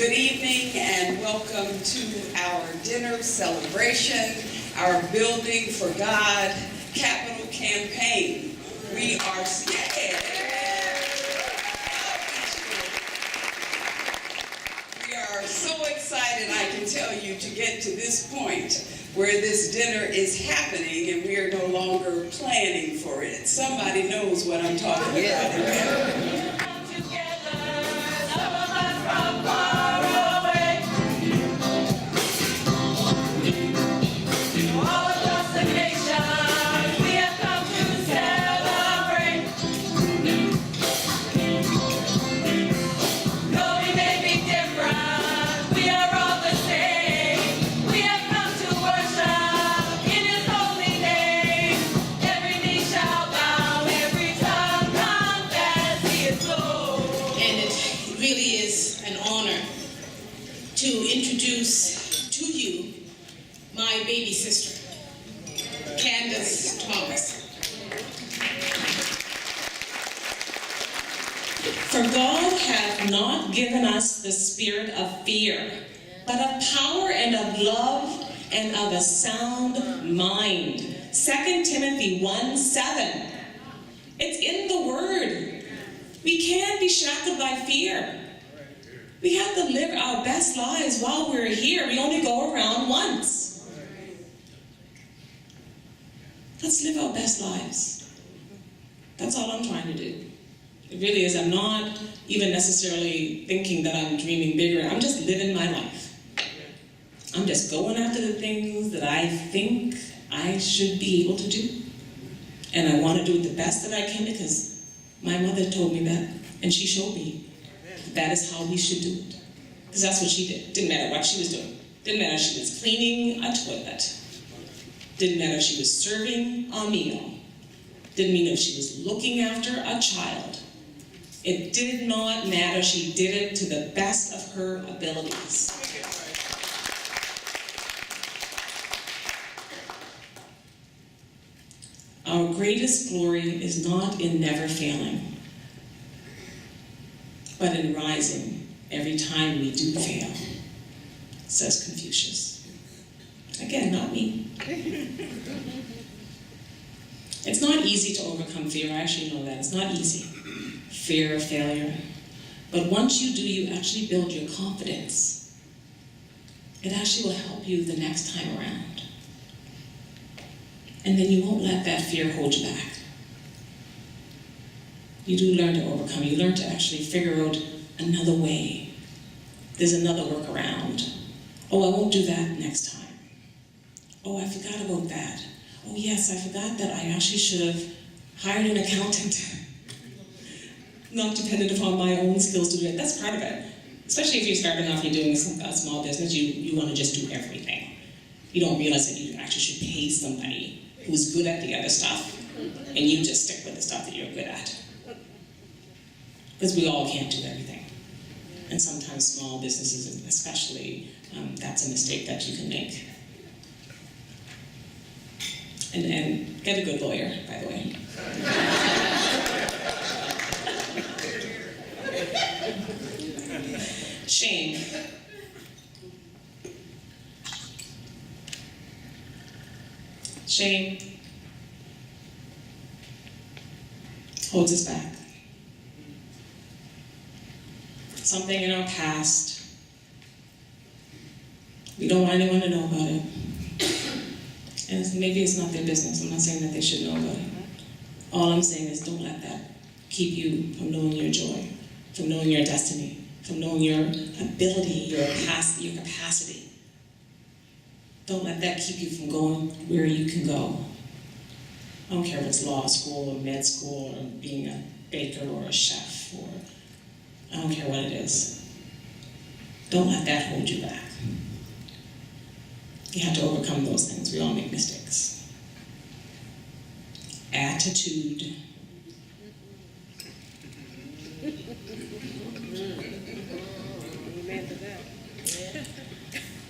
Good evening and welcome to our dinner celebration, our Building for God capital campaign. We are so excited, I can tell you, to get to this point where this dinner is happening and we are no longer planning for it. Somebody knows what I'm talking about. Amen. To introduce to you my baby sister, Candace Thomas. For God hath not given us the spirit of fear, but of power and of love and of a sound mind. 2 Timothy 1:7. It's in the Word. We can't be shackled by fear. We have to live our best lives while we're here. We only go around once. Let's live our best lives. That's all I'm trying to do. It really is. I'm not even necessarily thinking that I'm dreaming bigger. I'm just living my life. I'm just going after the things that I think I should be able to do. And I want to do it the best that I can because my mother told me that, and she showed me. That is how we should do it. Because that's what she did. Didn't matter what she was doing. Didn't matter if she was cleaning a toilet. Didn't matter if she was serving a meal. Didn't mean if she was looking after a child. It did not matter. She did it to the best of her abilities. Our greatest glory is not in never failing, but in rising every time we do fail, says Confucius. Again, not me. It's not easy to overcome fear. I actually know that. It's not easy. Fear of failure. But once you do, you actually build your confidence. It actually will help you the next time around. And then you won't let that fear hold you back. You do learn to overcome. You learn to actually figure out another way. There's another workaround. Oh, I won't do that next time. Oh, I forgot about that. Oh, yes, I forgot that I actually should have hired an accountant. Not dependent upon my own skills to do it. That's part of it. Especially if you're starting off, you're doing a small business, you want to just do everything. You don't realize that you actually should pay somebody who's good at the other stuff, and you just stick with the stuff that you're good at. Because we all can't do everything. And sometimes small businesses, especially, that's a mistake that you can make. And get a good lawyer, by the way. Shame. Shame holds us back. Something in our past. We don't want anyone to know about it. And maybe it's not their business. I'm not saying that they should know about it. All I'm saying is don't let that keep you from knowing your joy, from knowing your destiny, from knowing your ability, your capacity. Don't let that keep you from going where you can go. I don't care if it's law school or med school or being a baker or a chef or I don't care what it is. Don't let that hold you back. You have to overcome those things. We all make mistakes. Attitude.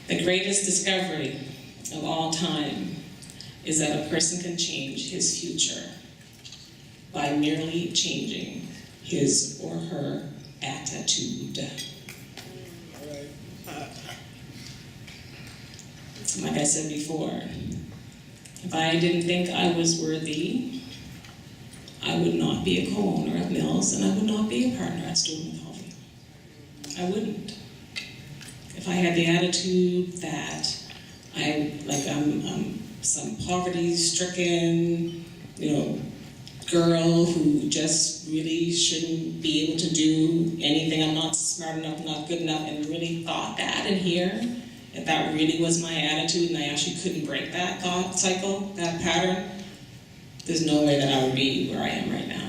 The greatest discovery of all time is that a person can change his future by merely changing his or her attitude. Like I said before, if I didn't think I was worthy, I would not be a co-owner of Mills, and I would not be a partner at Stoughton Coffee. I wouldn't. If I had the attitude that I'm some poverty-stricken, girl who just really shouldn't be able to do anything, I'm not smart enough, not good enough, and really thought that in here, if that really was my attitude and I actually couldn't break that thought cycle, that pattern, there's no way that I would be where I am right now.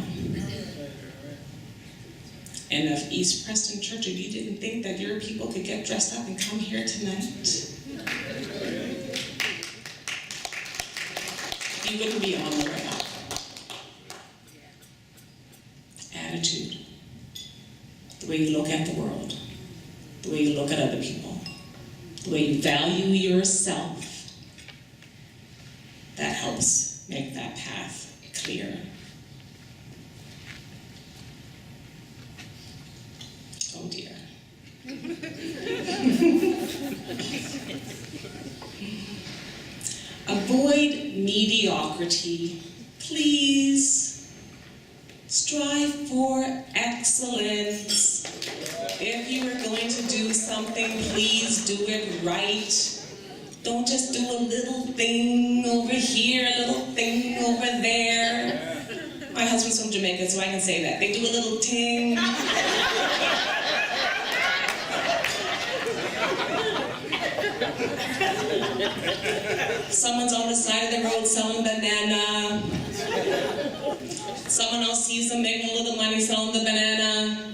And if East Preston Church, if you didn't think that your people could get dressed up and come here tonight, you wouldn't be on the way up. Attitude, the way you look at the world, the way you look at other people, the way you value yourself, that helps make that path clear. Oh dear. Avoid mediocrity, please. Strive for excellence. If you are going to do something, please do it right. Don't just do a little thing over here, a little thing over there. My husband's from Jamaica, so I can say that. They do a little ting. Someone's on the side of the road selling banana. Someone else sees them making a little money selling the banana.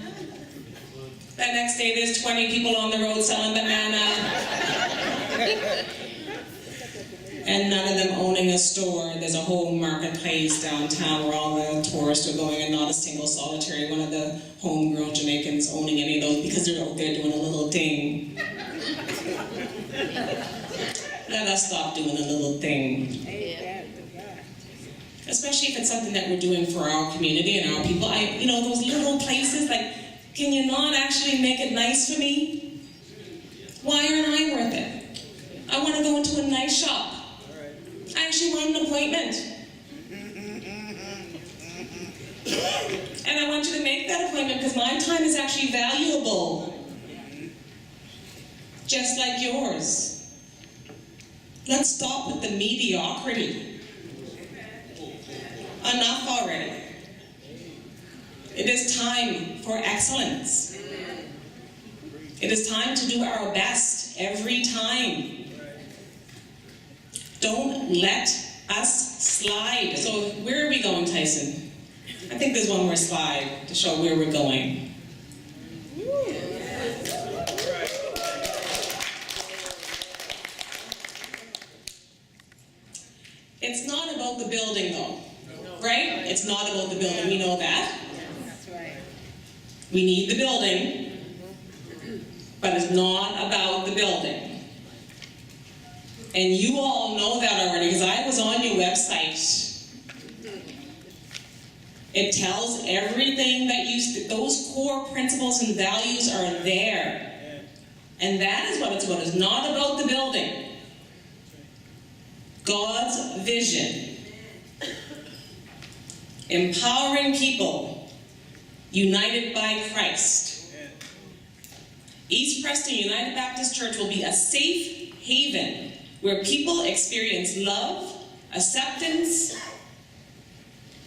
The next day there's 20 people on the road selling banana. And none of them owning a store. There's a whole marketplace downtown where all the tourists are going and not a single solitary one of the homegrown Jamaicans owning any of those because they're out there doing a little thing. Let us stop doing a little thing. Especially if it's something that we're doing for our community and our people. Those little places, can you not actually make it nice for me? Why aren't I worth it? I want to go into a nice shop. I actually want an appointment. And I want you to make that appointment because my time is actually valuable. Just like yours. Let's stop with the mediocrity. Enough already. It is time for excellence. It is time to do our best every time. Don't let us slide. So where are we going, Tyson? I think there's one more slide to show where we're going. It's not about the building, though, right? It's not about the building. We know that. That's right. We need the building, but it's not about the building. And you all know that already, because I was on your website. It tells everything that those core principles and values are there. And that is what it's about. It's not about the building. God's vision. Empowering people, united by Christ. East Preston United Baptist Church will be a safe haven where people experience love, acceptance,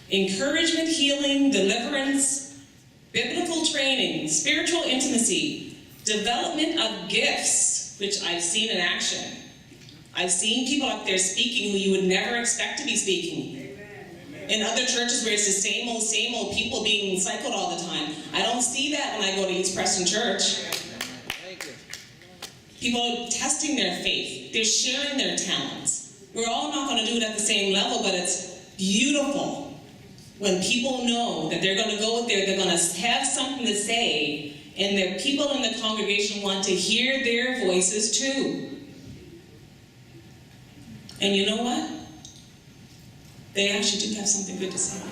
encouragement, healing, deliverance, biblical training, spiritual intimacy, development of gifts, which I've seen in action. I've seen people up there speaking who you would never expect to be speaking. In other churches where it's the same old people being cycled all the time. I don't see that when I go to East Preston Church. Thank you. People testing their faith. They're sharing their talents. We're all not going to do it at the same level, but it's beautiful when people know that they're going to go there, they're going to have something to say, and the people in the congregation want to hear their voices too. And you know what? They actually do have something good to say.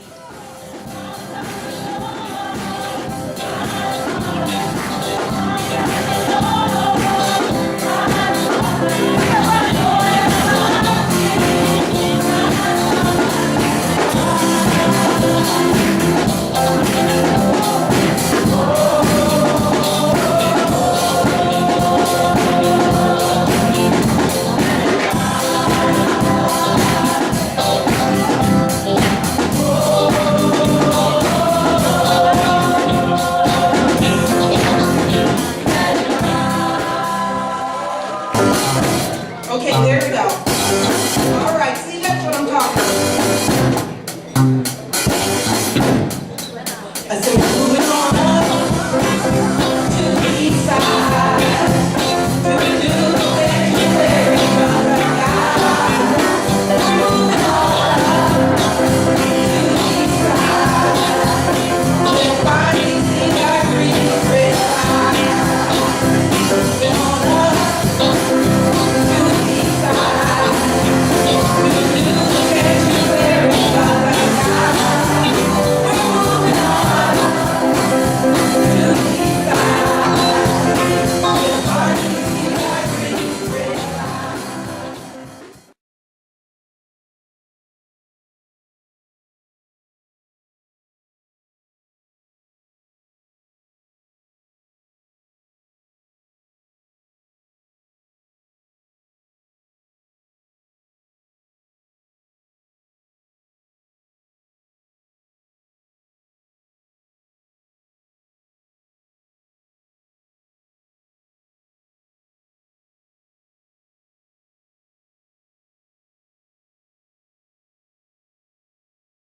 there we go. All right, see, that's what I'm talking about. I said,